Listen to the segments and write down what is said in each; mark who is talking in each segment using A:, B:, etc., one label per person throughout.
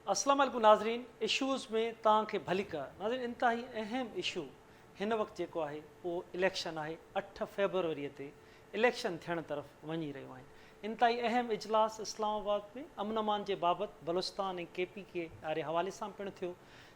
A: अस्सलाम वालेकुम नाज़रीन। इशूज़ में तव्हांखे भली कर नाज़रीन, इंतहाई अहम इशू हिन वक़्तु जेको आहे उहो इलेक्शन आहे। 8 फेबरवरी ते इलेक्शन थियण तरफ़ वञी रहियूं आहिनि। इंतहाई अहम इजलास इस्लामाबाद में अमन अमान जे बाबति बलूचिस्तान ऐं KPK वारे हवाले सां पिणु थियो,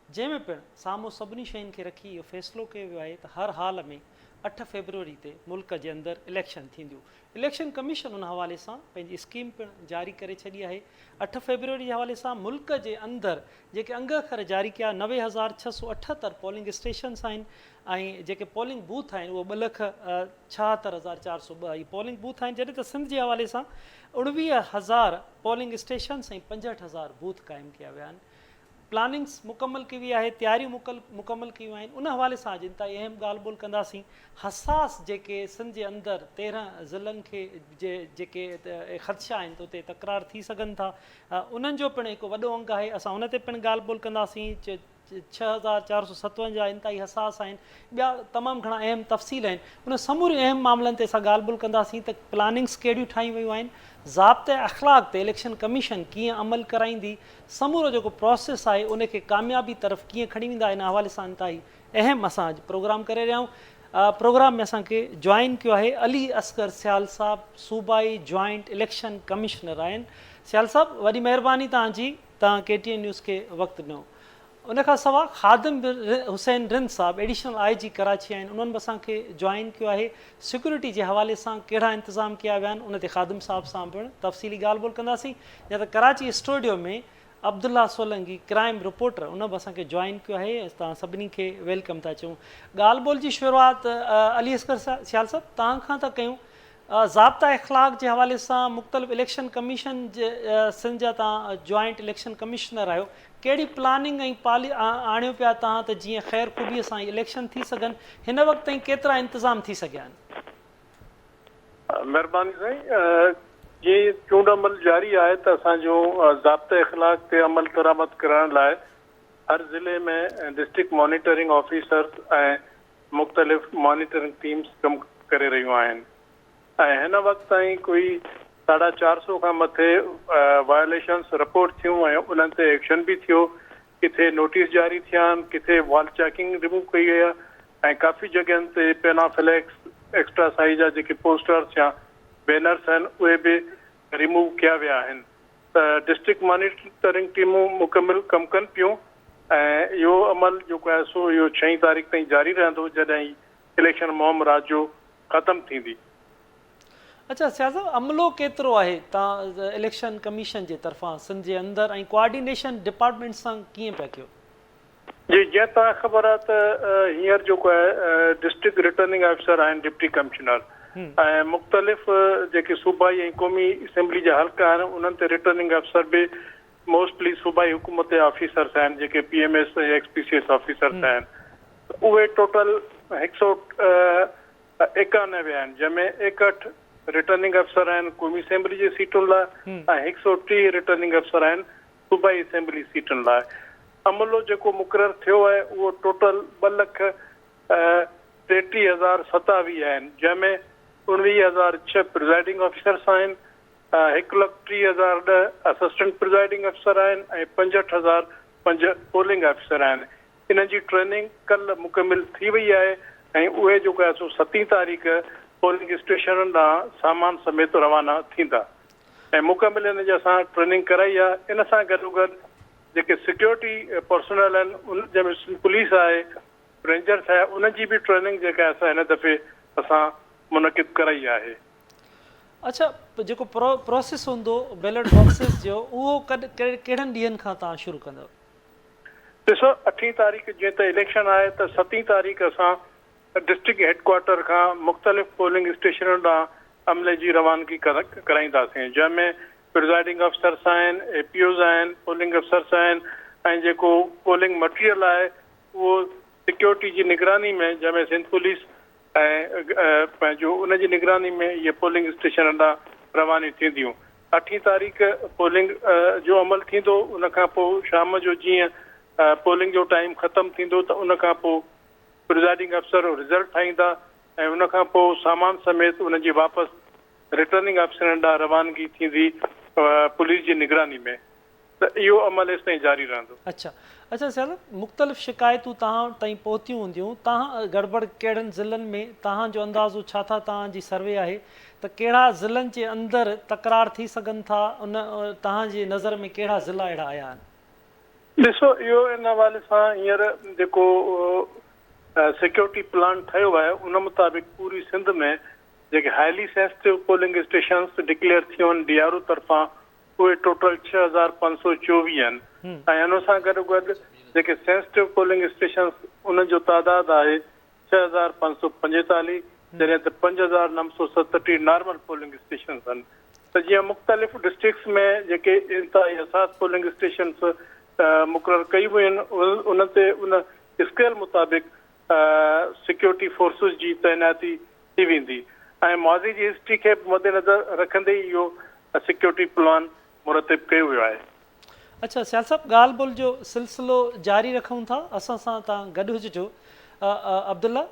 A: जंहिंमें पिणु साम्हूं सभिनी शयुनि खे रखी इहो फ़ैसिलो कयो वियो आहे त हर हाल में 8 फेबरवरी ते मुल्क जे अंदरि इलेक्शन थींदियूं। इलेक्शन कमीशन उन हवाले सां पंहिंजी स्कीम पिणु जारी करे छॾी आहे। 8 फेबरवरी जे हवाले सां मुल्क जे अंदरि जेके अंग अखर जारी कया 90,678 पोलिंग स्टेशन्स आहिनि ऐं जेके पोलिंग बूथ आहिनि उहो 2,76,402 ई पोलिंग बूथ आहिनि, जॾहिं त सिंध जे हवाले सां 19,000 पोलिंग स्टेशन्स ऐं 65,000 बूथ क़ाइमु कया विया आहिनि। प्लानिंग्स मुकमल कई वई आहे, तयारियूं मुकमल कयूं आहिनि। उन हवाले सां अॼु ताईं अहम ॻाल्हि ॿोल कंदासीं। हसास जेके सिंध जे अंदरि 13 ज़िलनि खे जेके ख़दशा आहिनि त उते तकरार थी सघनि था, उन्हनि जो पिणु हिकु वॾो अंग आहे। असां उन ते पिणु ॻाल्हि ॿोल कंदासीं। 6,457 इंतहाई हसास आहिनि, ॿिया तमामु घणा अहम तफ़सील आहिनि। उन समूरे अहम मामलनि ते असां ॻाल्हि ॿोल कंदासीं त प्लानिंग्स कहिड़ियूं ठाहियूं वियूं आहिनि, ज़ाब्ते अख़लाक़ ते इलेक्शन कमीशन कीअं अमल कराईंदी, समूरो जेको प्रोसेस आहे उनखे कामयाबी तरफ़ कीअं खणी वेंदा, इन हवाले सां इंतहाई अहम असां अॼु प्रोग्राम करे रहिया आहियूं। प्रोग्राम में असांखे जॉइन कयो आहे अली असगर सियाल साहब, सूबाई जॉइंट इलेक्शन कमिश्नर आहिनि। सियाल साहब, वॾी महिरबानी तव्हांजी, तव्हां KTN न्यूज़ खे वक़्तु ॾिनो। उनखां सवाइ ख़ादिम हुसैन रिंद साहब एडिशनल IG कराची आहिनि, उन्हनि बि असांखे जॉइन कयो आहे। सिक्योरिटी जे हवाले सां कहिड़ा इंतज़ाम कया विया आहिनि उन ते ख़ादिम साहब सां पिणु तफ़सीली ॻाल्हि ॿोल कंदासीं। या त कराची स्टूडियो में अब्दुल्ला सोलंगी क्राइम रिपोर्टर, उन बि असांखे जॉइन कयो आहे। तव्हां सभिनी खे वेलकम था चऊं। ॻाल्हि ॿोल जी शुरूआति अली असगर सियाल साहब तव्हां खां था कयूं। ज़ाब्ता इख़लाक़ जे हवाले सां मुख़्तलिफ़ इलेक्शन कमीशन जे सिंध जा तव्हां जॉइंट इलेक्शन कमिश्नर आहियो, कहिड़ी प्लानिंग ऐं आणियो पिया तव्हां त जीअं ख़ैर ख़ूबीअ सां इलेक्शन थी सघनि, हिन वक़्तु ताईं केतिरा इंतज़ाम थी सघिया आहिनि?
B: महिरबानी साईं, जीअं चूंड अमल जारी आहे त असांजो ज़ाब्ते इख़लाक़ ते अमल दरामद करण लाइ हर ज़िले में डिस्ट्रिक्ट मॉनिटरिंग ऑफिसर्स ऐं मुख़्तलिफ़ मॉनिटरिंग टीम्स कमु करे रहियूं आहिनि ऐं हिन वक़्तु ताईं कोई 450 खां मथे वायोलेशन्स रिपोर्ट थियूं ऐं उन्हनि ते एक्शन बि थियो। किथे नोटिस जारी थिया आहिनि, किथे वॉल चेकिंग रिमूव कई वई आहे ऐं काफ़ी जॻहियुनि ते पेनाफ्लेक्स एक्स्ट्रा साइज़ जा जेके पोस्टर्स या बैनर्स आहिनि उहे बि रिमूव कया विया आहिनि। त डिस्ट्रिक्ट मॉनिटरिंग टीमूं मुकमिल कमु कनि पियूं ऐं इहो अमल जेको आहे सो इहो 6 तारीख़ ताईं जारी रहंदो जॾहिं इलेक्शन मुहिम राति जो ख़तमु थींदी।
A: अच्छा सियाल साहब, अमलो केतिरो आहे तव्हां इलेक्शन कमीशन जे तरफ़ां सिंध जे अंदरि ऐं कोऑर्डिनेशन डिपार्टमेंट सां कीअं पिया कयो?
B: जी, जीअं तव्हां ख़बर आहे त हींअर जेको आहे डिस्ट्रिक्ट रिटर्निंग ऑफिसर आहिनि डिप्टी कमिश्नर ऐं मुख़्तलिफ़ जेके सूबाई ऐं क़ौमी असेंबली जा हल्का आहिनि उन्हनि ते रिटर्निंग ऑफिसर बि मोस्टली सूबाई हुकूमत जा ऑफिसर्स आहिनि जेके PMS ऐं XPCS ऑफिसर्स आहिनि। उहे टोटल 191 आहिनि, जंहिंमें 61 रिटर्निंग अफसर आहिनि क़ौमी असेंबली जी सीटुनि लाइ ऐं 130 रिटर्निंग अफसर आहिनि सूबाई असेंबली सीटुनि लाइ। अमलो जेको मुक़ररु थियो आहे उहो टोटल 2,33,027 आहिनि, जंहिंमें 19,006 प्रिज़ाइडिंग ऑफिसर्स आहिनि, 1,30,010 असिस्टेंट प्रिज़ाइडिंग अफसर आहिनि ऐं 65,005 पोलिंग ऑफिसर आहिनि। इन जी ट्रेनिंग कल्ह मुकमिल थी वई आहे ऐं उहे जेको आहे सो 7 तारीख़ पोलिंग स्टेशननि ॾांहुं सामान समेत रवाना थींदा ऐं मुकमिल इन जी असां ट्रेनिंग कराई आहे। इन सां गॾोगॾु जेके सिक्योरिटी पर्सनल आहिनि उन जंहिंमें पुलिस आहे, रेंजर्स आहे, उनजी बि ट्रेनिंग जेका असां हिन दफ़े असां मुनक़िद कराई आहे।
A: अच्छा, जेको प्रोसेस हूंदो बैलेट बॉक्सिस जो, उहो कहिड़नि ॾींहंनि खां तव्हां शुरू कंदव?
B: ॾिसो, 8 तारीख़ जीअं त इलेक्शन आहे त 7 तारीख़ असां डिस्ट्रिक्ट हेडक्वार्टर खां मुख़्तलिफ़ पोलिंग स्टेशननि ॾांहुं अमले जी रवानगी कराईंदासीं, जंहिंमें प्रिज़ाइडिंग अफसर्स आहिनि, APOs आहिनि, पोलिंग अफसर्स आहिनि ऐं जेको पोलिंग मटीरियल आहे उहो सिक्योरिटी जी निगरानी में, जंहिंमें सिंध पुलिस ऐं पंहिंजो उनजी निगरानी में इहे पोलिंग स्टेशन ॾांहुं रवानी थींदियूं। 8 तारीख़ पोलिंग जो अमल थींदो। उनखां पोइ शाम जो जीअं पोलिंग जो टाइम ख़तमु थींदो त उनखां पोइ प्रिज़ाइडिंग अफसर रिज़ल्ट ठाहींदा ऐं उनखां पोइ सामान समेत उनजी वापसि रिटर्निंग अफसरनि ॾांहुं रवानगी थींदी पुलिस जी निगरानी में। त इहो अमल एसिताईं जारी रहंदो।
A: अच्छा अच्छा सर, मुख़्तलिफ़ शिकायतूं तव्हां ताईं पहुतियूं हूंदियूं, तव्हां गड़बड़ कहिड़नि ज़िलनि में, तव्हांजो अंदाज़ो छा था, तव्हांजी सर्वे आहे त कहिड़ा ज़िलनि जे अंदरि तकरार थी सघनि था, उन तव्हांजी नज़र में कहिड़ा ज़िला अहिड़ा आया आहिनि?
B: ॾिसो, इहो इन हवाले सां हींअर जेको सिक्योरिटी प्लान ठहियो आहे उन मुताबिक़ पूरी सिंध में जेके highly sensitive polling stations declare थियूं आहिनि DRO तरफ़ां, उहे टोटल 6524 आहिनि। ऐं उन सां गॾु गॾु जेके सेंसिटिव पोलिंग स्टेशन्स उन जो तादादु आहे 6545, जॾहिं त 5937 नॉर्मल पोलिंग स्टेशन्स आहिनि। त जीअं मुख़्तलिफ़ डिस्ट्रिक्ट्स में जेके इंतिहाई हसास पोलिंग स्टेशन्स मुक़ररु कई वयूं आहिनि, उन ते उन स्केल मुताबिक़ सिक्योरिटी फोर्सिस जी तैनाती थी वेंदी ऐं माज़ी जी हिस्ट्री खे मद्देनज़र रखंदे ई इहो सिक्योरिटी प्लान मुरतब कयो वियो आहे।
A: अच्छा सियाल साहब, ॻाल्हि ॿोल जो सिलसिलो जारी रखूं था, असां सां तव्हां गॾु हुजिजो। अब्दुल्ला,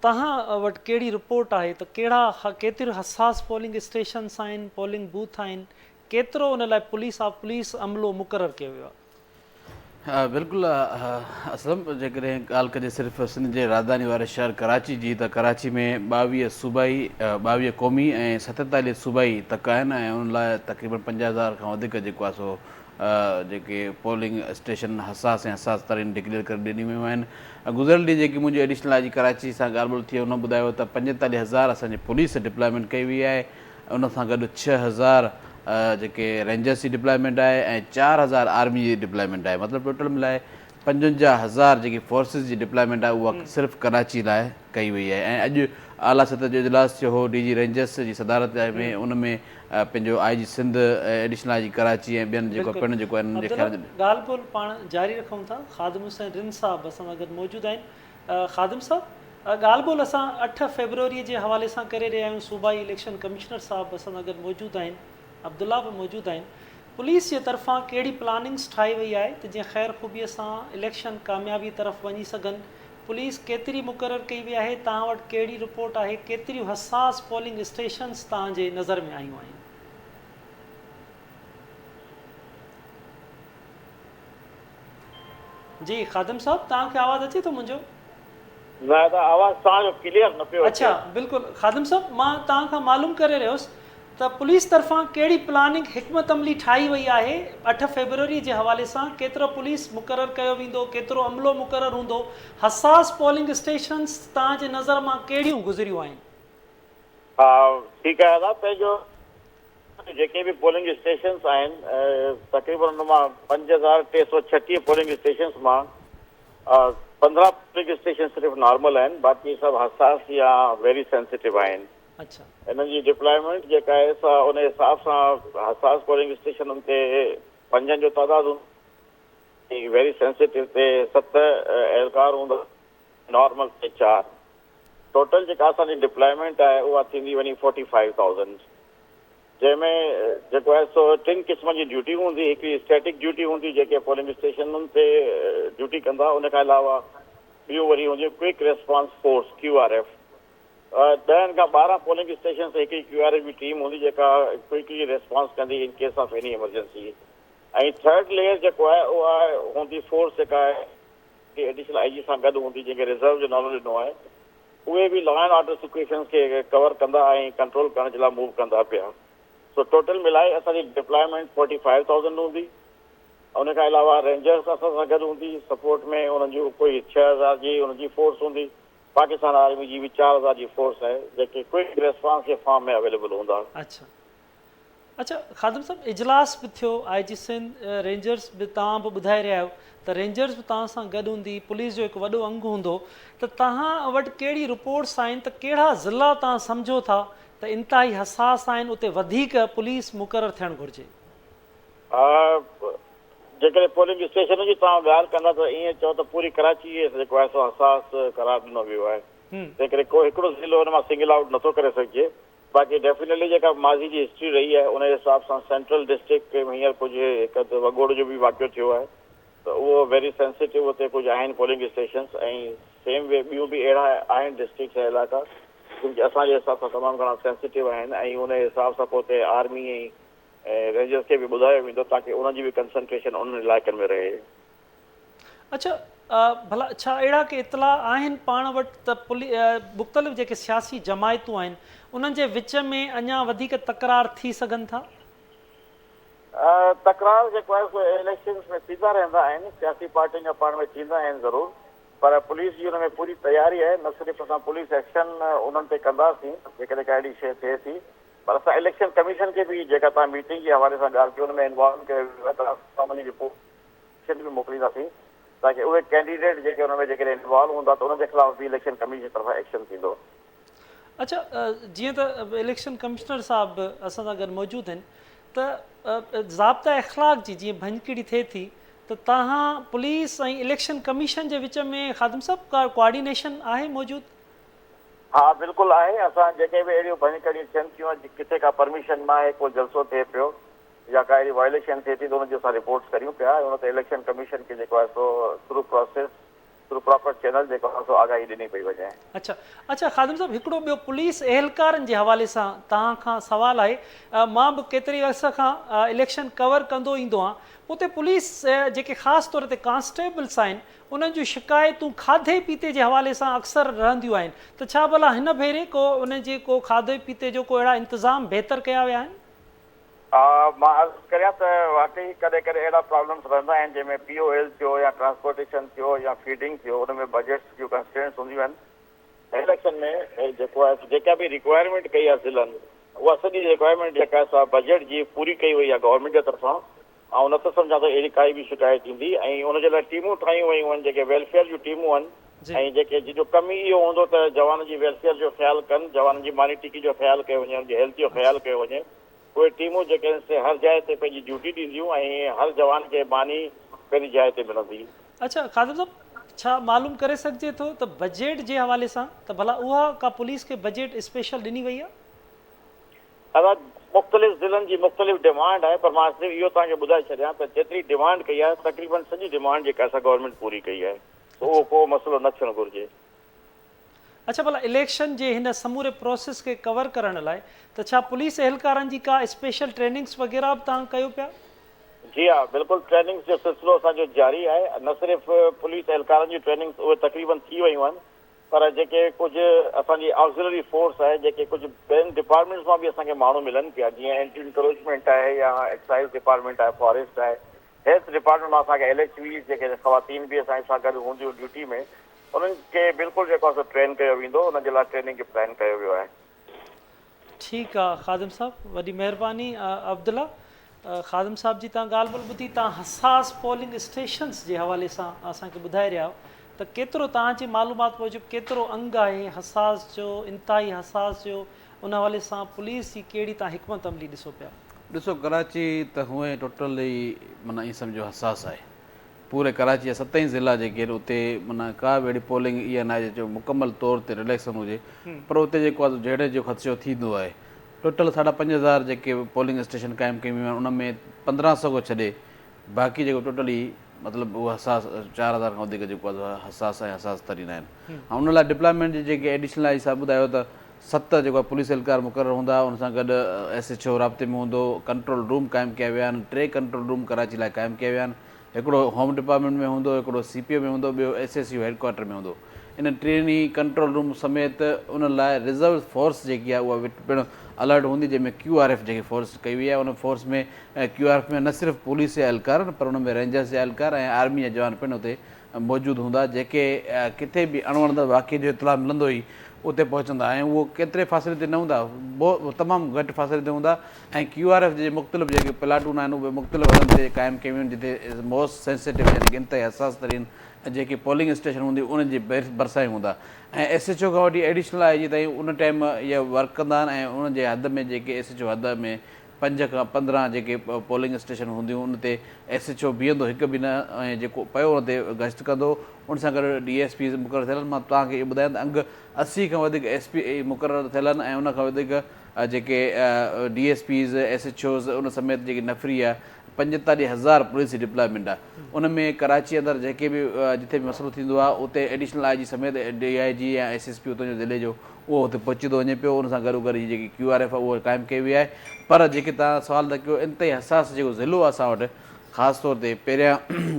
A: तव्हां वटि कहिड़ी रिपोर्ट आहे त कहिड़ा केतिरियूं हसास पोलिंग स्टेशन्स आहिनि, पोलिंग बूथ आहिनि, केतिरो उन लाइ पुलिस अमलो मुक़ररु कयो वियो आहे?
C: बिल्कुलु असलम, जेकॾहिं ॻाल्हि कजे सिर्फ़ु सिंध जे राजधानी वारे शहर कराची जी, त कराची में 22 सूबाई 22 क़ौमी ऐं 47 सूबाई तक आहिनि ऐं उन लाइ तक़रीबन 50,000 खां वधीक जेको आहे सो जेके पोलिंग स्टेशन हसास ऐं हसास तरीन डिक्लेयर करे ॾिनी वियूं आहिनि। गुज़िरियल ॾींहुं जेकी मुंहिंजी एडिशनल आई जी कराची सां ॻाल्हि ॿोल थी, हुन ॿुधायो त 45,000 असांजी पुलिस डिप्लॉयमेंट कई वई आहे, उन सां गॾु 6,000 जेके रेंजर्स जी डिप्लॉयमेंट आहे ऐं 4,000 आर्मी जी डिप्लॉयमेंट आहे। मतिलबु टोटल मिलाए 55,000 जेकी फोर्सिस जी डिप्लॉयमेंट आहे उहा सिर्फ़ु कराची लाइ कई वई आहे। ऐं अॼु आला सतह जो इजलास थियो हो DG रेंजर्स जी सदारत में, उन में पंहिंजो IG Sindh, additional IG Karachi ऐं ॿियनि जेको पिणु जेको आहे उन्हनि जे ख़्याल
A: ॻाल्हि ॿोल पाण जारी रखूं था। ख़ादिम हुसैन रिन साहब असां सां गॾु मौजूदु आहिनि। ख़ादिम साहब, ॻाल्हि ॿोल असां 8 फेबरवरी जे हवाले सां करे रहिया आहियूं। सूबाई इलेक्शन कमिश्नर साहब असां सां गॾु मौजूदु आहिनि, अब्दुल्ला बि मौजूदु आहिनि। पुलिस जे तरफ़ां कहिड़ी प्लानिंग्स ठाही वई आहे त जीअं ख़ैर ख़ूबीअ सां इलेक्शन कामयाबी तरफ़ वञी सघनि? पुलिस केतिरी मुक़ररु कई वई आहे? तव्हां वटि कहिड़ी रिपोर्ट आहे? केतिरियूं हसास पोलिंग स्टेशन्स तव्हांजे नज़र में आयूं आहिनि? जी ख़ादिम साहब, तव्हांखे आवाज़ अचे थो मुंहिंजो?
D: न त आवाज़ तव्हांजो क्लियर न पियो अचे।
A: अच्छा, बिल्कुलु ख़ादिम साहब, मां तव्हां खां मालूम करे रहियोसि त पुलिस तरफ़ां कहिड़ी प्लानिंग हिकमत अमली ठाही वई आहे 8 फेबरवरी जे हवाले सां? केतिरो पुलिस मुक़ररु कयो वेंदो, केतिरो अमलो मुक़ररु हूंदो? हसास पोलिंग स्टेशन्स तव्हांजे नज़र मां कहिड़ियूं गुज़रियूं आहिनि?
D: हा ठीकु आहे दादा, पंहिंजो जेके बि पोलिंग स्टेशन्स आहिनि तक़रीबन हुन मां 5,336 पोलिंग स्टेशन्स मां 15 पोलिंग स्टेशन सिर्फ़ु नॉर्मल आहिनि, बाक़ी सभु हसास या वेरी सेंसिटिव आहिनि।
A: अच्छा,
D: हिननि जी डिप्लॉयमेंट जेका आहे सा उन हिसाब सां हसास पोलिंग स्टेशननि ते 5 जो तइदादु, वेरी सेंसिटिव ते 7 एहलकार हूंदा, नॉर्मल ते 4। टोटल जेका असांजी डिप्लॉयमेंट आहे उहा थींदी वञी 45,000, जंहिंमें जेको आहे सो 3 क़िस्म जी ड्यूटी हूंदी। हिकिड़ी स्टैटिक ड्यूटी हूंदी जेके पोलिंग स्टेशननि ते ड्यूटी कंदा, उनखां अलावा ॿियूं वरी हूंदियूं क्विक रेस्पॉन्स फोर्स QRF। 10 खां 12 पोलिंग स्टेशन ते हिकिड़ी QRF जी टीम हूंदी जेका क्विकली रेस्पॉन्स कंदी in case of any emergency. ऐं 3rd लेयर जेको आहे उहा हूंदी फोर्स जेका आहे एडिशनल IG सां गॾु हूंदी, जंहिंखे रिज़र्व जो नालो ॾिनो आहे। उहे बि लॉ एंड ऑर्डर सिचुएशन्स खे कवर कंदा ऐं कंट्रोल करण जे लाइ मूव कंदा पिया। सो टोटल मिलाए असांजी डिप्लॉयमेंट 45,000 हूंदी। उनखां अलावा रेंजर्स असां सां गॾु हूंदी सपोर्ट में, उन्हनि जूं कोई 6,000 जी उन्हनि जी फोर्स हूंदी। पाकिस्तान आर्मी जी बि 4,000 जी फोर्स आहे जेके क्विक रेस्पॉन्स जे फॉर्म में अवेलेबल हूंदा।
A: अच्छा अच्छा ख़ादिम साहब, इजलास बि थियो, IG सिंध रेंजर्स बि तव्हां बि ॿुधाए रहिया आहियो त रेंजर्स बि तव्हां सां गॾु हूंदी, पुलिस जो हिकु वॾो अंग हूंदो, त तव्हां वटि कहिड़ी रिपोर्ट्स आहिनि त कहिड़ा ज़िला तव्हां सम्झो था त इंतिहाई हसास आहिनि, उते वधीक पुलिस मुक़ररु थियणु घुरिजे?
D: जेकॾहिं पोलिंग स्टेशन जी तव्हां ॻाल्हि कंदा त ईअं चओ त पूरी कराची जेको आहे सो हसास करार ॾिनो वियो आहे। जेकॾहिं को हिकिड़ो ज़िलो हुन मां सिंगल आउट नथो करे सघिजे, बाक़ी डेफिनेटली जेका माज़ी जी हिस्ट्री रही आहे उन हिसाब सां सेंट्रल डिस्ट्रिक्ट में हींअर कुझु हिकु वॻोड़ जो बि वाक़ियो थियो आहे, त उहो वेरी सेंसिटिव उते कुझु आहिनि पोलिंग स्टेशन्स। ऐं सेम वे ॿियूं बि अहिड़ा आहिनि डिस्ट्रिक्ट ऐं इलाइक़ा जिनके असांजे हिसाब सां तमामु घणा सेंसिटिव आहिनि ऐं उन हिसाब सां पोइ उते आर्मी ऐं रेंजर्स खे बि ॿुधायो वेंदो ताकी उन्हनि जी बि कंसंट्रेशन उन इलाइक़नि में रहे।
A: अच्छा, भला छा अहिड़ा के इतला आहिनि पाण वटि त मुख़्तलिफ़ जेके सियासी जमायतूं आहिनि उन्हनि जे विच में अञा वधीक तकरार थी सघनि था?
D: तकरार जेको आहे सो इलेक्शन्स में थींदा रहंदा आहिनि, सियासी पार्टियुनि जा पाण में थींदा आहिनि ज़रूरु, पर पुलिस जी हुन में पूरी तयारी आहे। न सिर्फ़ु असां पुलिस एक्शन उन्हनि ते कंदासीं जेकॾहिं का अहिड़ी शइ थिए थी, पर असां इलेक्शन कमीशन खे बि जेका तव्हां मीटिंग जे हवाले सां ॻाल्हि कयो हुन में इन्वॉल्व कयो रिपोर्ट बि मोकिलींदासीं ताकी उहे कैंडिडेट जेके हुन में जेकॾहिं इन्वॉल्व हूंदा त उनजे ख़िलाफ़ बि इलेक्शन कमीशन तरफ़ां एक्शन थींदो।
A: अच्छा, जीअं त इलेक्शन कमिश्नर साहब असां सां गॾु मौजूदु आहिनि त ज़ाब्ता इख़लाक़ जी जीअं भंजकिड़ी थिए थी त तव्हां पुलिस ऐं इलेक्शन कमीशन जे विच में ख़ादिम साहब का कोऑर्डिनेशन आहे मौजूदु?
D: हा बिल्कुलु आहे। असां जेके बि अहिड़ियूं भंजकड़ियूं थियनि थियूं, किथे का परमिशन न आहे, को जलसो थिए पियो या का अहिड़ी वायलेशन थिए थी त हुनजी असां रिपोर्ट्स करियूं पिया। हुन ते इलेक्शन कमीशन खे जेको आहे so through process through proper channel जेको आहे सो आगाही ॾिनी पई वञे।
A: अच्छा अच्छा, ख़ादिम साहब हिकिड़ो ॿियो पुलिस एहलकारनि जे हवाले सां तव्हां खां सुवालु आहे। मां बि केतिरी अर्स खां इलेक्शन कवर कंदो ईंदो आहियां, उते पुलिस जेके ख़ासि तौर ते कांस्टेबल्स आहिनि उन्हनि जूं शिकायतूं खाधे पीते जे हवाले सां अक्सर रहंदियूं आहिनि, त छा भला हिन भेरे को उन जे को खाधे पीते जो को अहिड़ा इंतज़ाम बहितर कया विया आहिनि?
D: मां अर्ज़ु करियां त वाकई कॾहिं कॾहिं अहिड़ा प्रॉब्लम्स रहंदा आहिनि जंहिंमें POL थियो या ट्रांसपोर्टेशन थियो या फीडिंग थियो, हुन में बजट्स जूं कंस्ट्रेंट्स हूंदियूं आहिनि। इलेक्शन में जेको आहे जेका बि रिक्वायरमेंट कई आहे ज़िलनि, उहा सॼी रिक्वायरमेंट जेका आहे बजट जी पूरी कई वई आहे गवर्नमेंट जे तरफ़ां। ऐं न त सम्झां त अहिड़ी काई बि शिकायत ईंदी, ऐं उनजे लाइ टीमूं ठाहियूं वयूं आहिनि जेके वेलफेयर जूं टीमूं आहिनि, ऐं जेके जो कमु इहो हूंदो त जवान जी वेलफेयर जो ख़्यालु कनि, जवाननि जी मानी टिकी जो ख़्यालु कयो वञे, उनजी हेल्थ जो ख़्यालु कयो वञे। उहे टीमूं जेके आहिनि हर जाइ ते पंहिंजी ड्यूटी ॾींदियूं ऐं हर जवान खे मानी पंहिंजी जाइ ते मिलंदी।
A: अच्छा ख़ादिम साहब, छा मालूम करे सघिजे थो त बजट जे हवाले सां त भला उहा का पुलिस खे बजट स्पेशल ॾिनी वई आहे?
D: दादा मुख़्तलिफ़ ज़िलनि जी मुख़्तलिफ़ डिमांड आहे, पर मां सिर्फ़ु इहो तव्हांखे ॿुधाए छॾियां त जेतिरी डिमांड कई आहे तक़रीबन सॼी डिमांड जेका असां गवर्नमेंट पूरी कई आहे, उहो को मसइलो न थियणु घुरिजे।
A: अच्छा, भला इलेक्शन जे हिन समूरे प्रोसेस खे कवर करण लाइ त छा पुलिस एहलकारनि जी का स्पेशल ट्रेनिंग्स वग़ैरह बि तव्हां कयो पिया?
D: जी हा बिल्कुलु, ट्रेनिंग्स जो सिलसिलो असांजो जारी आहे। न सिर्फ़ु पुलिस एहलकारनि जी ट्रेनिंग्स उहे तक़रीबन थी वयूं आहिनि, पर जेके कुझु असांजी ऑक्सिलरी फोर्स आहे, जेके कुझु ॿियनि डिपार्टमेंट्स मां बि असांखे माण्हू मिलनि पिया, जीअं एंटी इंक्रोचमेंट आहे या एक्साइज़ डिपार्टमेंट आहे, फॉरेस्ट आहे, हेल्थ डिपार्टमेंट मां असांखे LHV जेके ख़वातीन बि असांजे सां गॾु हूंदियूं ड्यूटी में, उन्हनि खे बिल्कुलु जेको आहे ट्रेन कयो वेंदो, उनजे लाइ ट्रेनिंग जो प्लान कयो वियो आहे।
A: ठीकु आहे ख़ादिम साहब, वॾी महिरबानी। अब्दुल्ला, ख़ादिम साहब जी तव्हां ॻाल्हि ॿोल ॿुधी, तव्हां हसास पोलिंग स्टेशन्स जे हवाले सां असांखे ॿुधाए रहिया आहियो त केतिरो तव्हांजी मालूमात मूजिबि केतिरो अंग आहे हसास जो, इंतिहाई हसास जो, उन हवाले सां पुलिस जी कहिड़ी तव्हां हिकमत अमली ॾिसो पिया?
C: ॾिसो, कराची त हूअं टोटली माना ईअं सम्झो हसास आहे। पूरे कराची जा 7 ज़िला जेके आहिनि उते माना का बि अहिड़ी पोलिंग इहा न आहे जो मुकमल तौर ते रिलेक्शन हुजे, पर उते जेको आहे जहिड़े जो ख़दशो थींदो आहे। टोटल 5,500 जेके पोलिंग स्टेशन क़ाइमु कयूं आहिनि, उन में 1500 खां छॾे बाक़ी जेको टोटली मतिलबु उहा हसास 4000 खां वधीक जेको आहे हसास ऐं हसास तरीन आहिनि। ऐं उन लाइ डिप्लॉयमेंट जी जेके एडिशनल आहे हिसाब ॿुधायो त 7 जेको आहे पुलिस एहलकार मुक़ररु हूंदा, उन सां गॾु SHO राब्ते में हूंदो, कंट्रोल रूम क़ाइमु कया विया आहिनि, 3 कंट्रोल रूम कराची लाइ क़ाइमु कया विया आहिनि। हिकिड़ो होम डिपार्टमेंट में हूंदो, हिकिड़ो CPO में हूंदो, ॿियो SSU हेडक्वाटर में हूंदो। इन 3 कंट्रोल रूम समेत उन लाइ रिज़र्व फोर्स जेकी आहे उहा पिणु अलर्ट हूंदी, जंहिंमें QRF जेकी फोर्स कई वई आहे। उन फोर्स में QRF में न सिर्फ़ु पुलिस जा एहलकार, पर उन में रेंजर्स जा एहलकार ऐं आर्मी जा जवान पिणु उते मौजूदु हूंदा, जेके किथे बि अणवणंदड़ वाक़े जो इतलाउ मिलंदो ई उते पहुचंदा। ऐं उहो केतिरे फ़ासिले ते न हूंदा, तमामु घटि फ़ासिले ते हूंदा। ऐं QRF जे मुख़्तलिफ़ जेके प्लाटून आहिनि उहे मुख़्तलिफ़ हंधनि ते क़ाइमु कयूं आहिनि, जिते मोस्ट सेंसिटिव यानी इंतिहाई हसास तरीन जेके पोलिंग स्टेशन हूंदी उन्हनि जे भरिसां ई हूंदा। ऐं SHO खां वठी एडिशनल आहे जीअं ताईं उन टाइम इहा वर्क कंदा आहिनि, ऐं उनजे हद में जेके SHO हद में 5 खां 15 जेके पोलिंग स्टेशन हूंदियूं उन ते SHO बीहंदो हिकु बि न, ऐं जेको पियो उन ते गश्त कंदो। उन सां गॾु DSP मुक़ररु थियल आहिनि। मां तव्हांखे इहो ॿुधायां त अंग 80 खां वधीक SP मुक़ररु थियल आहिनि, ऐं उन खां वधीक जेके DSPs SHOs उन समेत जेकी नफ़री आहे 45,000 पुलिस जी डिप्लॉयमेंट आहे। उन में कराची अंदरि जेके बि जिथे बि मसइलो थींदो आहे उते एडिशनल IG समेत DIG या SSP उतां जो ज़िले जो उहो हुते पहुची थो वञे पियो। उन सां गॾो गॾु ही जेकी QRF आहे उहा क़ाइमु कई वई आहे। पर जेके तव्हां सुवाल था कयो, इंतई हसास जेको ज़िलो आहे असां वटि, ख़ासि तौर ते पहिरियां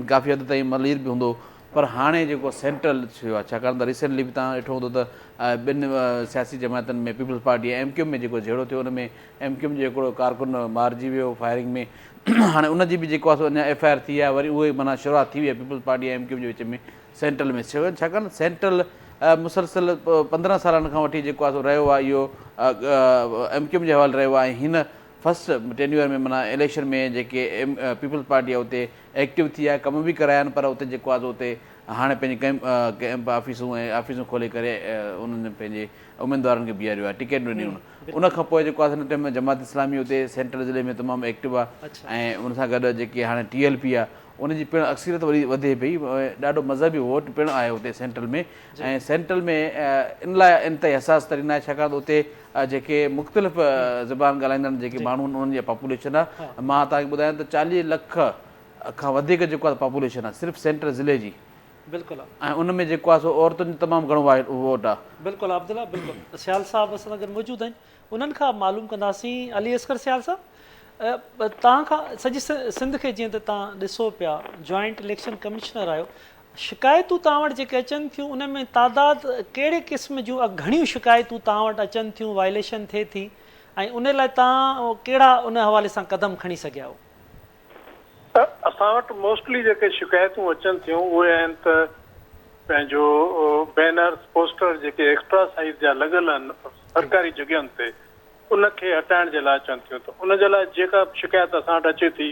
C: काफ़ी हद ताईं मलीर बि हूंदो, पर हाणे जेको सेंट्रल थियो आहे, छाकाणि त रिसेंटली बि तव्हां ॾिठो हूंदो त ॿिनि सियासी जमातनि में पीपल्स पार्टी ऐं MQM में जेको झेड़ो थियो, उन में MQM जो हिकिड़ो कारकुन मारिजी वियो फायरिंग में। हाणे उनजी बि जेको आहे अञा FIR थी आहे, वरी उहे माना शुरूआति थी वई आहे पीपल्स पार्टी ऐं MQM जे विच में सेंट्रल में। छाकाणि सेंट्रल मुसलसल 15 सालनि खां वठी जेको आहे सो रहियो आहे, इहो MQM जे हवाले रहियो आहे। ऐं हिन फस्ट टेन्यूअर में माना इलेक्शन में जेके पीपल्स पार्टी आहे उते एक्टिव थी आहे, कम बि कराया आहिनि, पर उते जेको आहे उते हाणे पंहिंजी कैंप ऑफिसूं ऐं ऑफिसूं खोले करे उन्हनि पंहिंजे उमेदवारनि खे बीहारियो आहे, टिकट ॾिनियूं। उन खां पोइ जेको आहे हिन टाइम में जमात इस्लामी उते सेंट्रल ज़िले में तमामु एक्टिव आहे। ऐं उन सां गॾु जेके हाणे TLP आहे उनजी पिणु अक्सरियत वरी वधे पई, ॾाढो मज़हबी वोट पिणु आहे उते सेंट्रल में। ऐं सेंट्रल में इन लाइ इंतई हसास तरीन आहे, छाकाणि त उते जेके मुख़्तलिफ़ ज़बान ॻाल्हाईंदा आहिनि जेके माण्हू उन्हनि जी पॉपुलेशन आहे, मां तव्हांखे ॿुधायां त 40 लख खां वधीक जेको आहे पॉपुलेशन आहे सिर्फ़ु सेंट्रल ज़िले जी।
A: बिल्कुलु
C: ऐं उन में जेको आहे सो औरतुनि जो तमामु घणो वोट आहे।
A: बिल्कुलु अब्दुल्ला, बिल्कुलु सियाल साहब असां सां गॾु मौजूदु आहिनि, उन्हनि खां मालूम कंदासीं। अली असगर सियाल साहब, तव्हां खां सॼी सिंध खे जीअं त तव्हां ॾिसो पिया, जॉइंट इलेक्शन कमिश्नर आहियो, शिकायतूं तव्हां वटि जेके अचनि थियूं उन में तादादु कहिड़े क़िस्म जूं घणियूं शिकायतूं तव्हां वटि अचनि थियूं, वायलेशन थिए थी, ऐं उन लाइ तव्हां कहिड़ा उन हवाले सां क़दम खणी सघिया आहियो?
B: असां वटि मोस्टली जेके शिकायतूं अचनि थियूं उहे आहिनि त पंहिंजो बैनर्स पोस्टर जेके एक्स्ट्रा साइज़ जा लॻल आहिनि सरकारी जॻहियुनि ते, उनखे हटाइण जे लाइ अचनि थियूं। त उन जे लाइ जेका शिकायत असां वटि अचे थी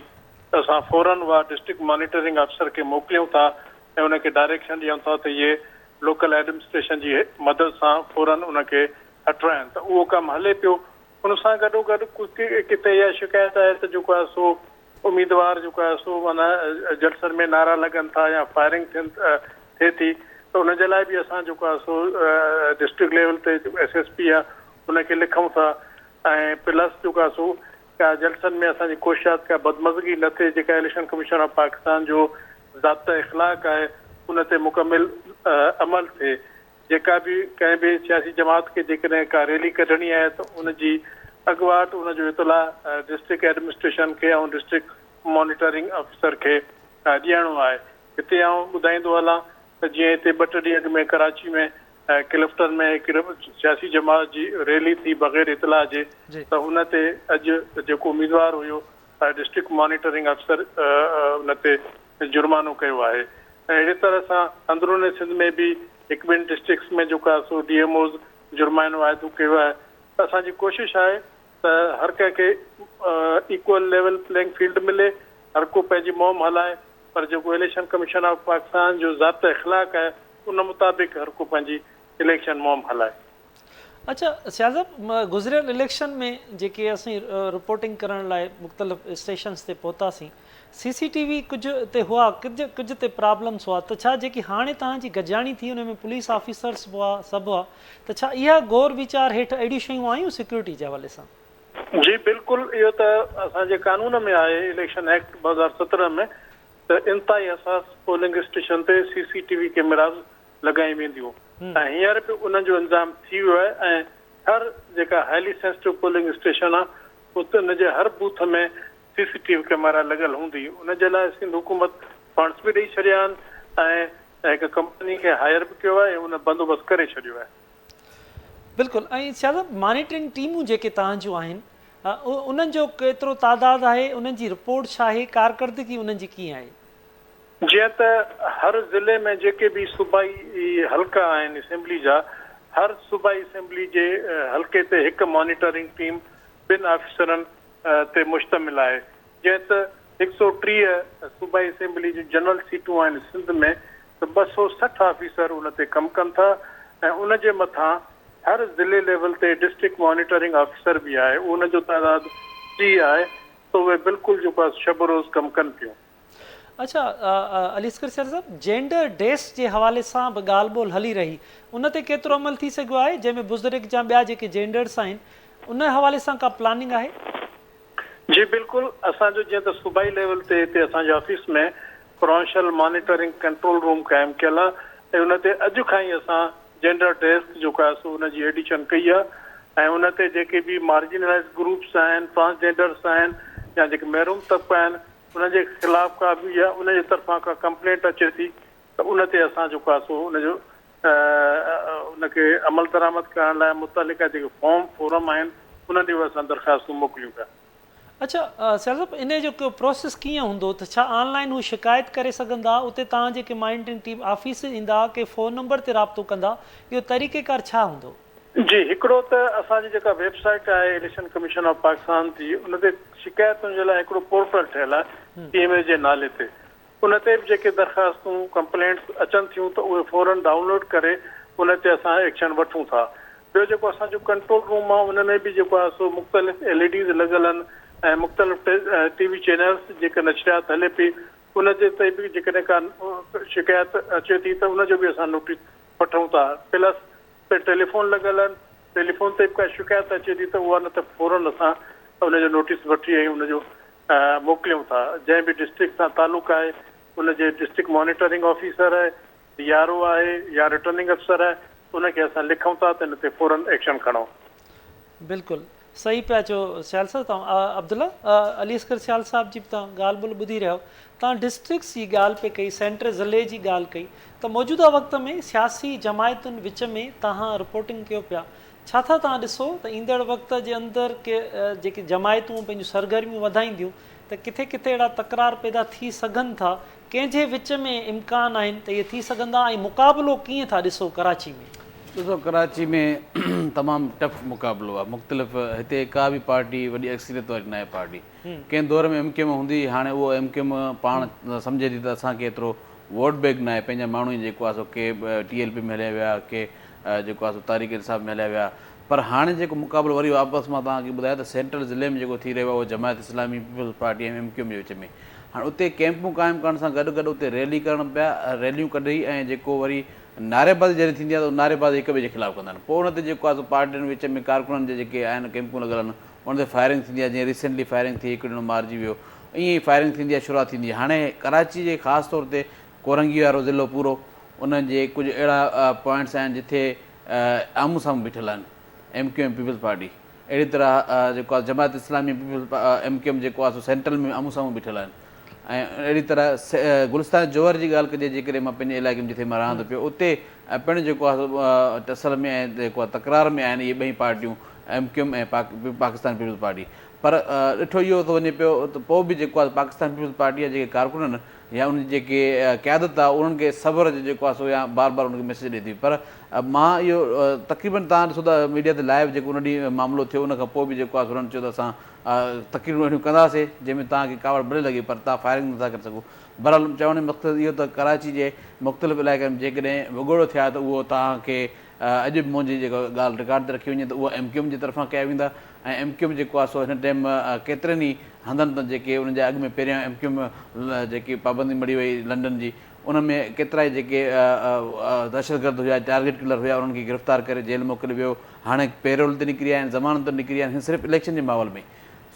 B: त असां फौरन उहा डिस्ट्रिक्ट मॉनिटरिंग अफसर खे मोकिलियूं था ऐं उनखे डायरेक्शन ॾियूं था त इहे लोकल एडमिनिस्ट्रेशन जी मदद सां फौरन उनखे हटाइनि। त उहो कमु हले पियो। उन सां गॾोगॾु किथे इहा शिकायत आहे त जेको आहे सो उम्मीदवार जेको आहे सो माना जलसनि में नारा लॻनि था या फायरिंग थिए थी, त उनजे लाइ बि असां जेको आहे सो डिस्ट्रिक्ट लेवल ते SSP आहे उनखे लिखूं था। ऐं प्लस जेको आहे सो का जलसनि में असांजी कोशिश का बदमज़गी न थिए, जेका इलेक्शन कमीशन ऑफ पाकिस्तान जो ज़ाब्ता इख़लाक़ आहे उन ते मुकमिल अमल थिए। जेका बि कंहिं बि सियासी जमात खे जेकॾहिं का रैली कढणी आहे त उनजी अॻुवाट उनजो इतला डिस्ट्रिक्ट एडमिनिस्ट्रेशन खे ऐं डिस्ट्रिक्ट मॉनिटरिंग अफसर खे ॾियणो आहे। हिते आउं ॿुधाईंदो हलां त जीअं हिते 2 टे ॾींहं अॻु में कराची में क्लिफ्टन में हिकिड़ो सियासी जमात जी रैली थी बग़ैर इतला जे, त हुन ते अॼु जेको उम्मीदवार हुयो डिस्ट्रिक्ट मॉनिटरिंग अफसर हुन ते जुर्मानो कयो आहे। ऐं अहिड़े तरह सां अंदरूनी सिंध में बि 1-2 डिस्ट्रिक्ट्स में जेको आहे सो DMOs जुर्मानो आयदू कयो आहे। त असांजी कोशिशि आहे त हर कंहिंखे इक्वल लेवल प्लेइंग फील्ड मिले, हर को पंहिंजी मुहिम हलाए, पर जेको इलेक्शन कमीशन ऑफ पाकिस्तान जो ज़ाब्ता इख़लाक़ आहे उन मुताबिक़ हर को पंहिंजी इलेक्शन मुहिम हलाए।
A: अच्छा सियाल साहब, गुज़िरियल इलेक्शन में जेके असीं रिपोर्टिंग करण लाइ मुख़्तलिफ़ स्टेशन्स ते पहुतासीं, CCTV कुझु ते हुआ, कुझु ते प्रॉब्लम्स हुआ, त छा जेकी हाणे तव्हांजी गजाणी थी उन में पुलिस ऑफिसर्स हुआ सभु हुआ, त छा इहा गौर वीचार हेठि अहिड़ियूं शयूं आयूं सिक्योरिटी जे हवाले सां?
B: जी बिल्कुलु, इहो त असांजे कानून में आहे, इलेक्शन एक्ट 2017 में, त इंतिहाई हसास पोलिंग स्टेशन ते CCTV कैमरास लॻाई वेंदियूं। ऐं हींअर बि उन्हनि जो इंतज़ाम थी वियो आहे। ऐं हर जेका हाईली सेंसिटिव पोलिंग स्टेशन आहे उते उनजे हर बूथ में CCTV कैमरा लॻल हूंदी। उनजे लाइ सिंध हुकूमत फंड्स बि ॾेई छॾिया आहिनि ऐं हिकु कंपनी खे हायर बि कयो आहे ऐं उन बंदोबस्तु करे छॾियो आहे।
A: बिल्कुलु। ऐं सियाल साहब, मॉनिटरिंग टीमूं जेके तव्हां जूं आहिनि उन्हनि जो केतिरो तादादु आहे, उन्हनि जी रिपोर्ट छा आहे, कारकर्दगी उन्हनि जी कीअं आहे?
B: जीअं त हर ज़िले में जेके बि सूबाई हल्का आहिनि असेंबली जा, हर सूबाई असेंबली जे हल्के ते हिकु मॉनिटरिंग टीम 2 ऑफिसरनि ते मुश्तमिल आहे। जीअं त 130 सूबाई असेंबली जूं जनरल सीटूं आहिनि सिंध में, त 260 ऑफिसर उन ते कमु कनि था। ऐं उनजे मथां हर ज़िले लेवल ते डिस्ट्रिक्ट मॉनिटरिंग ऑफिसर बि आहे, उनजो तादादु 3 आहे, त उहे बिल्कुलु जेको आहे शब रोज़ कमु कनि पियूं।
A: अच्छा अली असगर साहब, जेंडर डेस्क जे हवाले सां बि ॻाल्हि ॿोल हली रही, उन ते केतिरो अमल थी सघियो आहे, जंहिंमें बुज़ुर्ग जा ॿिया जेके जेंडर्स आहिनि उन हवाले सां का प्लानिंग आहे?
B: जी बिल्कुलु, असांजो जीअं त सूबाई लेवल ते हिते असांजे ऑफिस में प्रोविंशियल मॉनिटरिंग कंट्रोल रूम क़ाइमु कयल आहे ऐं उन ते अॼु खां ई असां जेंडर डेस्क जेको आहे सो हुनजी एडिशन कई आहे ऐं उन ते जेके बि मार्जिनलाइज़ ग्रुप्स आहिनि, ट्रांसजेंडर्स आहिनि या जेके महरूम तबक़ा आहिनि, उनजे ख़िलाफ़ का बि या उनजे तरफ़ां का कंप्लेंट अचे थी त उन ते असां जेको आहे सो उनजो उनखे अमल दरामद करण लाइ मुतलिक़ा जेके फोरम आहिनि उन ते असां दरख़्वास्तूं मोकिलियूं पिया।
A: अच्छा सैल साहब, इन जो प्रोसेस कीअं हूंदो त छा ऑनलाइन हू शिकायत करे सघंदा, उते तव्हां जेके मॉनिटरिंग टीम ऑफिस ईंदा के फ़ोन नंबर ते राब्तो कंदा, इहो तरीक़ेकार छा हूंदो?
B: जी, हिकिड़ो त असांजी जेका वेबसाइट आहे इलेक्शन कमीशन ऑफ पाकिस्तान जी, उन ते शिकायतुनि जे लाइ हिकिड़ो पोर्टल ठहियलु आहे PMA जे नाले ते। उन ते बि जेके दरख़्वास्तूं कंप्लेंट्स अचनि थियूं त उहे फौरन डाउनलोड करे उन ते असां एक्शन वठूं था। ॿियो जेको असांजो कंट्रोल रूम आहे उन में बि जेको आहे सो मुख़्तलिफ़ LEDs लॻल आहिनि ऐं मुख़्तलिफ़ TV चैनल्स जेके नशरियात हले पई उन जे ते बि जेकॾहिं का शिकायत अचे थी त उनजो बि असां नोटिस वठूं था। प्लस पे टेलीफोन लॻल आहिनि, टेलीफोन ते बि का शिकायत अचे थी त उहा न त फौरन असां उनजो नोटिस वठी ऐं उनजो मोकिलियूं था। जंहिं बि डिस्ट्रिक्ट सां तालुक़ु आहे उनजे डिस्ट्रिक्ट मॉनिटरिंग ऑफिसर आहे, DRO आहे या रिटर्निंग अफसर आहे, उनखे असां लिखूं था त इन ते फौरन एक्शन खणूं।
A: बिल्कुलु सही पिया चओ सियाल साहब। तव्हां अब्दुल्ला अली असगर सियाल साहब जी बि तव्हां ॻाल्हि ॿोल ॿुधी रहियो। तव्हां डिस्ट्रिक्ट्स जी ॻाल्हि पे कई, सेंटर ज़िले जी ॻाल्हि कई, त मौजूदा वक़्त में सियासी जमायतुनि विच में तव्हां रिपोर्टिंग कयो पिया, छा था तव्हां ॾिसो त ईंदड़ वक़्त जे अंदरि के जेके जमायतूं पंहिंजियूं सरगर्मियूं वधाईंदियूं त किथे किथे अहिड़ा तकरार पैदा थी सघनि था, कंहिंजे विच में इम्कान आहिनि त इहे थी सघंदा, ऐं मुक़ाबिलो कीअं था ॾिसो कराची में?
C: ॾिसो, कराची में तमामु टफ मुक़ाबिलो आहे। मुख़्तलिफ़ हिते का बि पार्टी वॾी अक्सरियत वारी न आहे पार्टी। कंहिं दौर में MKM हूंदी, हाणे उहो MKM पाण सम्झे थी त असांखे एतिरो वोट बैंक न आहे, पंहिंजा माण्हू ई जेको आहे सो के TLP में हलिया विया, के जेको आहे सो तारीख़ इंसाफ़ में हलिया विया। पर हाणे जेको मुक़ाबिलो वरी वापसि मां तव्हांखे ॿुधायां त सेंट्रल ज़िले में जेको थी रहियो आहे उहो जमायत इस्लामी पीपल्स पार्टी ऐं MKM जे विच में। हाणे उते कैंपूं क़ाइमु करण सां गॾु गॾु उते रैली करण पिया, रैलियूं कढी ऐं जेको वरी नारेबाज़ी जॾहिं थींदी आहे त नारेबाज़ी हिक ॿिए जे ख़िलाफ़ु कंदा आहिनि। पोइ उन ते जेको आहे सो पार्टियुनि विच में कारकुननि जे जेके आहिनि कैंपूं लॻल आहिनि उन ते फायरिंग थींदी आहे। जीअं रिसेंटली फायरिंग थी, हिकिड़ो ॼणो मारिजी वियो, ईअं ई फायरिंग थींदी आहे, शुरूआत थींदी आहे। हाणे कराची जे ख़ासि तौर ते कोरंगी वारो ज़िलो पूरो, उन्हनि जे कुझु अहिड़ा पॉइंट्स आहिनि जिथे आम्हूं साम्हूं बीठल आहिनि MKM पीपल्स पार्टी। अहिड़ी तरह जेको आहे जमायत इस्लामी पीपल्स MKM जेको आहे सो सेंट्रल में आम्हूं साम्हूं बीठल आहिनि। ऐं अहिड़ी तरह गुलिस्तान जोहर जी ॻाल्हि कजे, जेकॾहिं मां पंहिंजे इलाइक़े में जिथे मां रहां थो पियो उते पिणु जेको आहे टसल में ऐं जेको आहे तकरार में आहिनि इहे ॿई पार्टियूं, MKM ऐं पाकिस्तान पीपल्स पार्टी। पर ॾिठो इहो थो वञे पियो त पोइ बि जेको आहे पाकिस्तान पीपल्स पार्टीअ जेके कारकुन आहिनि या उन जेके क़यादत आहे उन्हनि खे सब्र जो जेको आहे सो या बार बार उनखे मैसेज ॾिए थी। पर मां इहो तक़रीबन तव्हां ॾिसो त मीडिया ते लाइव जेको उन ॾींहुं मामिलो थियो उन खां पोइ बि जेको आहे उन्हनि चयो त असां तक़रीरूं अहिड़ियूं कंदासीं जंहिंमें तव्हांखे कावड़ भले लॻे पर तव्हां फायरिंग नथा करे सघो। बहरहाल चवण जो मक़सदु इहो त कराची जे मुख़्तलिफ़ इलाइक़नि में जेकॾहिं भॻोड़ो थिया त उहो तव्हांखे अॼु बि मुंहिंजी जेका ॻाल्हि रिकॉर्ड ते रखी वञे त उहा MKM जे तरफ़ां कया वेंदा। ऐं MKM जेको आहे सो हिन टाइम केतिरनि ई हंधनि त जेके उनजे अॻु में पहिरियां MKM जेकी पाबंदी मड़ी वई लंडन जी, उन में केतिरा ई जेके दहशतगर्द हुया, टारगेट किलर हुया, उन्हनि खे गिरफ़्तार करे जेल मोकिलियो वियो। हाणे पेरोल ते निकिरी आया आहिनि, ज़मानत ते निकिरी आया आहिनि, सिर्फ़ु इलेक्शन जे माहौल में।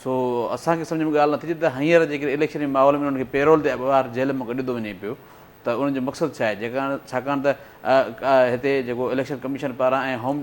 C: सो असांखे सम्झ में ॻाल्हि नथी अचे त हींअर जेके इलेक्शन जे माहौल में उन्हनि खे पेरोल ते ॿाहिरि जेल मां कढी थो वञे पियो त उनजो मक़सदु छा आहे? छाकाणि त हिते जेको इलेक्शन कमीशन पारां ऐं होम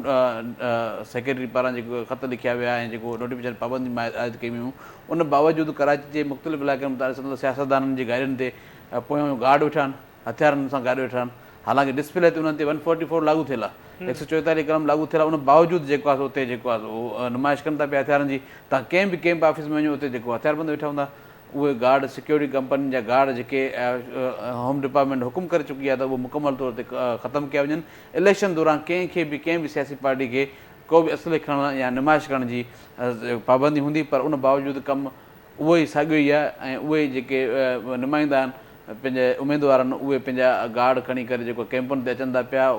C: सेक्रेटरी पारां जेको ख़त लिखिया विया ऐं जेको नोटिफिकेशन पाबंदी आयद कई वियूं, उन बावजूदि कराची जे मुख़्तलिफ़ इलाइक़नि में तव्हां ॾिसंदो सियासतदाननि जी गाॾियुनि ते पोयां गार्ड वेठा आहिनि, हथियारनि सां गार्ड वेठा आहिनि। हालांकि डिस्प्ले ते उन्हनि ते 144 लागू थियल आहे, 144 कलम लागू थियल आहे। उन बावजूदि जेको आहे उते जेको आहे उहो नुमाइश कनि था पिया हथियारनि जी। तव्हां कंहिं बि कैंप ऑफिस में वञो उते जेको हथियारबंद वेठा हूंदा। उहे गार्ड सिक्योरिटी कंपनी जा गार्ड जेके होम डिपार्टमेंट हुकुम करे चुकी आहे त उहो मुकमल तौर ते ख़तमु कया वञनि। इलेक्शन दौरान कंहिं बि सियासी पार्टी खे को बि असुले खणण या नुमाइश करण जी पाबंदी हूंदी, पर उन बावजूदि कमु उहो ई साॻियो ई आहे। ऐं उहे जेके नुमाइंदा आहिनि पंहिंजे उमेदवारनि, उहे पंहिंजा गार्ड खणी करे जेको कैंपुनि ते अचनि था पिया,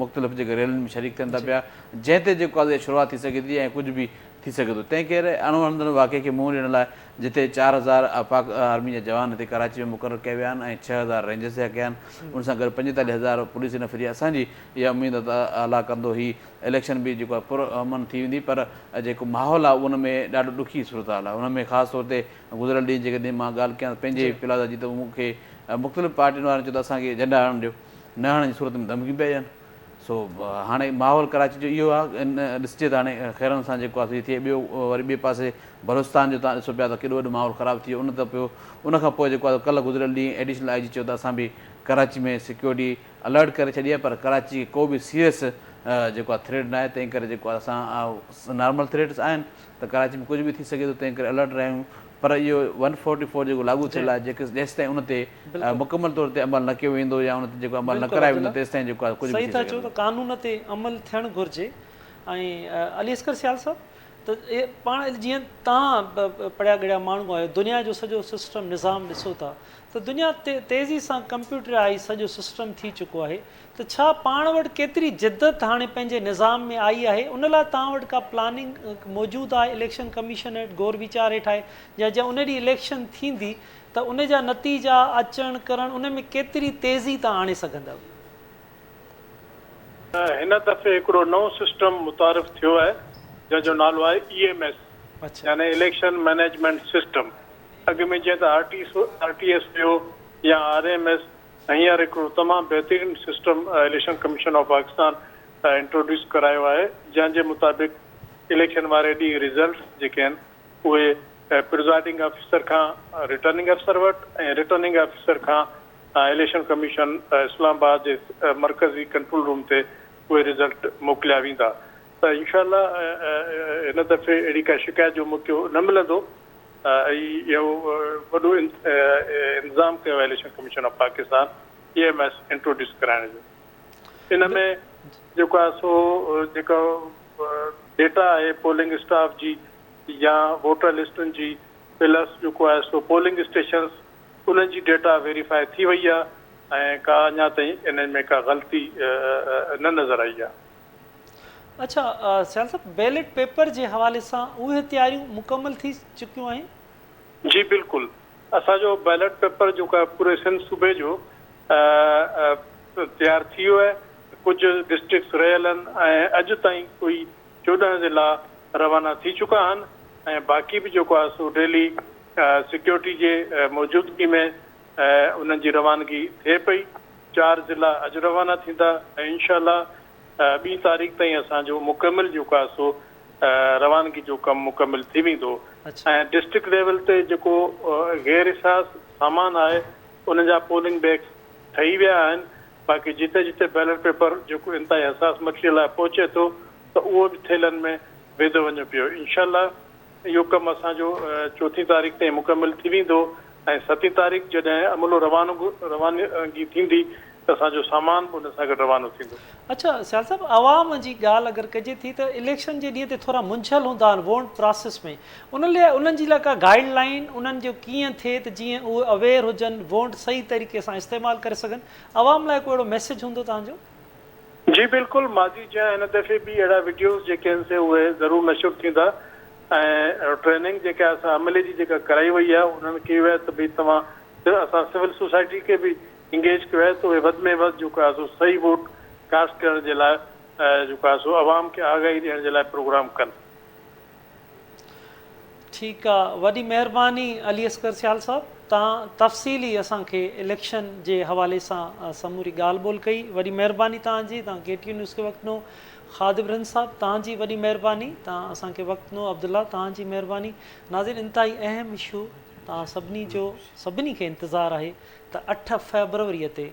C: मुख़्तलिफ़ जेके रैलियुनि में शरीक थियनि था पिया, जंहिं ते जेको आहे शुरूआत थी सघे थी ऐं कुझु बि थी सघे थो। तंहिं करे अणवणंदड़ वाक़े खे मुंहुं ॾियण लाइ जिते 4000 पाक आर्मी जा जवान हिते कराची में मुक़ररु कया विया आहिनि ऐं 6000 रेंजर्स जा कया आहिनि, उन सां गॾु 45000 पुलिस नफ़री। असांजी इहा उमेदु आहे त अला कंदो ही इलेक्शन बि जेको आहे पुरअमन थी वेंदी। पर जेको माहौल आहे उन में ॾाढो ॾुखी सूरत हाल आहे। उन में ख़ासि तौर ते गुज़िरियल ॾींहुं जेकॾहिं मां ॻाल्हि कयां पंहिंजे पिलाज़ा जी, त मूंखे मुख़्तलिफ़ पार्टियुनि वारनि चयो त असांखे झंडा हणणु ॾियो, न हणण जी सूरत में धमकी पिया ॾियनि। सो हाणे माहौल कराची जो इहो आहे इन ॾिसिजे त हाणे ख़ैरनि सां जेको आहे थिए ॿियो वरी ॿिए पासे बलूचिस्तान जो तव्हां ॾिसो पिया त केॾो वॾो माहौल ख़राबु थी वियो उन त पियो उनखां पोइ जेको आहे कल्ह गुज़िरियल ॾींहुं एडिशनल IG चयो त असां बि कराची में सिक्योरिटी अलर्ट करे छॾी आहे पर कराची को बि सीरियस जेको आहे थ्रेट न आहे तंहिं करे जेको आहे असां नॉर्मल थ्रेट्स आहिनि त कराची में कुझु बि थी सघे थो तंहिं करे अलर्ट रहियूं पर इहो 144 जेको लागू थियल आहे जेसि ताईं उन ते मुकमल तौर ते अमल न कयो वेंदो या उन ते जेको अमल न करायो वेंदो तेसि ताईं जेको आहे कुझु
A: सही था चओ त कानून ते अमल थियणु घुरिजे ऐं अली असगर सियाल साहब त पाण जीअं तव्हां पढ़िया गढ़िया माण्हू आहियो दुनिया जो सॼो सिस्टम निज़ाम ॾिसो था त दुनिया तेज़ी सां कंप्यूटराइज़ सॼो सिस्टम थी चुको आहे त छा पाण वटि केतिरी जिदत हाणे पंहिंजे निज़ाम में आई आहे उन लाइ तव्हां वटि का प्लानिंग मौजूदु आहे इलेक्शन कमीशन हेठि गौर वीचार हेठि आहे या उन ॾींहुं इलेक्शन थींदी त उन जा नतीजा अचणु करणु उन में केतिरी तेज़ी तव्हां आणे सघंदव?
B: हिन दफ़े हिकिड़ो नओं सिस्टम मुतारिफ़ थियो आहे जंहिंजो नालो आहे EMS यानी इलेक्शन मैनेजमेंट सिस्टम। अॻु में जीअं त RTS हुयो या RMS हींअर हिकिड़ो तमामु बहितरीनु system election commission of Pakistan introduce करायो आहे जंहिंजे मुताबिक़ इलेक्शन वारे ॾींहुं रिज़ल्ट जेके आहिनि उहे प्रिज़ाइडिंग ऑफिसर खां रिटर्निंग अफ़सर वटि ऐं रिटर्निंग ऑफिसर खां इलेक्शन कमीशन इस्लामाबाद जे मरकज़ी कंट्रोल रूम ते उहे रिज़ल्ट मोकिलिया वेंदा त इंशाअल्लाह हिन दफ़े अहिड़ी का शिकायत जो मौक़ो न मिलंदो। इहो वॾो इंतज़ाम कयो आहे election commission of Pakistan EMS introduce कराइण जो। इन में जेको आहे सो जेको डेटा आहे पोलिंग स्टाफ जी या वोटर लिस्टुनि जी प्लस जेको आहे सो पोलिंग स्टेशन्स उन्हनि जी डेटा वेरीफाई थी वई आहे ऐं का अञा ताईं इन्हनि में का ग़लती न नज़र आई आहे।
A: अच्छा सियाल साहब बैलेट पेपर जे हवाले सां उहे तयारियूं मुकमल थी चुकियूं आहिनि?
B: जी बिल्कुलु असांजो बैलेट पेपर जेको आहे पूरे सिंध सूबे जो तयारु थी वियो आहे। कुझु डिस्ट्रिक्ट्स रहियल आहिनि ऐं अॼु ताईं कोई 14 ज़िला रवाना थी चुका आहिनि ऐं बाक़ी बि जेको आहे सो डेली सिक्योरिटी जे मौजूदगी में उन्हनि जी रवानगी थिए पई। 4 ज़िला अॼु रवाना थींदा ऐं इंशाअल्लाह 2 तारीख़ ताईं असांजो मुकमिल जेको आहे सो रवानगी जो कमु मुकमिल थी वेंदो ऐं डिस्ट्रिक्ट लेवल ते जेको गैर हिसास सामान आहे उन जा पोलिंग बैग्स ठही विया आहिनि। बाक़ी जिते जिते बैलेट पेपर जेको इंतिहाई हसास मटीरियल आहे पहुचे थो त उहो बि थेलनि में वेधो वञे पियो। इंशाअल्लाह इहो कमु असांजो 4 तारीख़ ताईं मुकमिल थी वेंदो ऐं 7 तारीख़ जॾहिं अमलो रवानगी थींदी त असांजो सामान बि उन सां गॾु रवानो थींदो।
A: अच्छा सियाल साहब आवाम जी ॻाल्हि अगरि कजे थी त इलेक्शन जे ॾींहं ते थोरा मुंझल हूंदा आहिनि वोट प्रोसेस में उन्हनि जी लाइ का गाइडलाइन उन्हनि जो कीअं थिए त जीअं उहे अवेयर हुजनि वोट सही तरीक़े सां इस्तेमालु करे सघनि आवाम लाइ कोई अहिड़ो मैसेज हूंदो तव्हांजो?
B: जी बिल्कुलु मादी जा हिन दफ़े बि अहिड़ा वीडियोस जेके आहिनि से उहे ज़रूरु नशर थींदा ऐं ट्रेनिंग जेका असां अमले जी जेका कराई वई आहे उन्हनि कई आहे त भई तव्हां असां सिविल सोसाइटी खे बि इंगेज कयो आहे त उहे वधि में वधि जेको आहे सो सही वोट कास्ट करण जे लाइ जेको आहे सो आवाम खे आगाही ॾियण जे लाइ प्रोग्राम कनि।
A: ठीकु आहे वॾी महिरबानी अली असगर सियाल साहब तव्हां तफ़सीली असांखे इलेक्शन जे हवाले सां समूरी ॻाल्हि ॿोल कई वॾी महिरबानी तव्हांजी। तव्हां KTN न्यूज़ खे वक़्तु ॾिनो ख़ादिब रन साहब तव्हांजी वॾी महिरबानी तव्हां असांखे वक़्तु ॾिनो अब्दुल्ला तव्हांजी महिरबानी। नाज़रीन इंतिहाई अहम इशू तव्हां सभिनी खे इंतज़ारु आहे त 8 फरवरीअ ते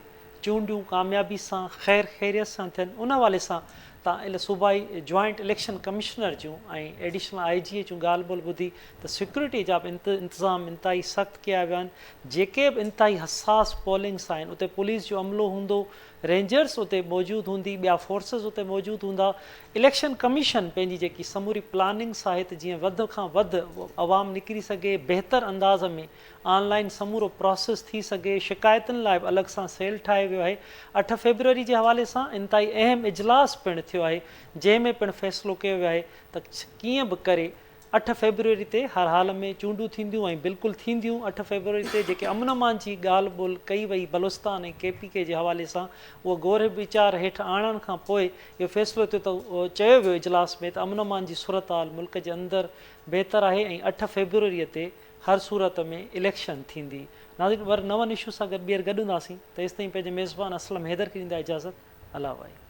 A: चूंडियूं कामयाबी सां ख़ैर ख़ैरियत सां थियनि उन हवाले सां तव्हां सूबाई जॉइंट इलेक्शन कमिश्नर जूं ऐं एडिशनल IG जूं ॻाल्हि ॿोल ॿुधी त सिक्योरिटी जा बि इंतज़ाम इंतिहाई सख़्तु कया विया आहिनि। जेके बि इंतिहाई हसास पोलिंग्स आहिनि उते पुलिस जो अमलो हूंदो रेंजर्स उते मौजूदु हूंदी ॿिया फोर्सिस उते मौजूदु हूंदा। इलेक्शन कमीशन पंहिंजी जेकी समूरी प्लानिंग्स आहे त जीअं वधि खां वधि आवाम निकिरी सघे बहितर अंदाज़ में ऑनलाइन समूरो प्रोसेस थी सघे शिकायतुनि लाइ बि अलॻि सां सेल ठाहे वियो आहे। 8 फरवरी जे हवाले सां इंतिहाई अहम इजलास पिणु थियो आहे जंहिंमें पिणु फ़ैसिलो कयो वियो आहे त कीअं बि करे 8 फरवरी ते हर हाल में चूंडूं थींदियूं ऐं बिल्कुलु थींदियूं। 8 फरवरी ते जेके अमन अमान जी ॻाल्हि ॿोल कई वई बलूचिस्तान ऐं KPK जे हवाले सां उहो गौर वीचार हेठि आणण खां पोइ इहो फ़ैसिलो थियो त चयो वियो इजलास में त अमन अमान जी सूरत हाल मुल्क जे अंदरि बहितर आहे ऐं 8 फरवरीअ ते हर सूरत में इलेक्शन थींदी। नाज़रीन वरी नवनि इशू सां गॾु ॿीहर गॾु हूंदासीं तेसिताईं पंहिंजे मेज़बान असलम हैदर खे ॾींदा इजाज़त अला वाहे।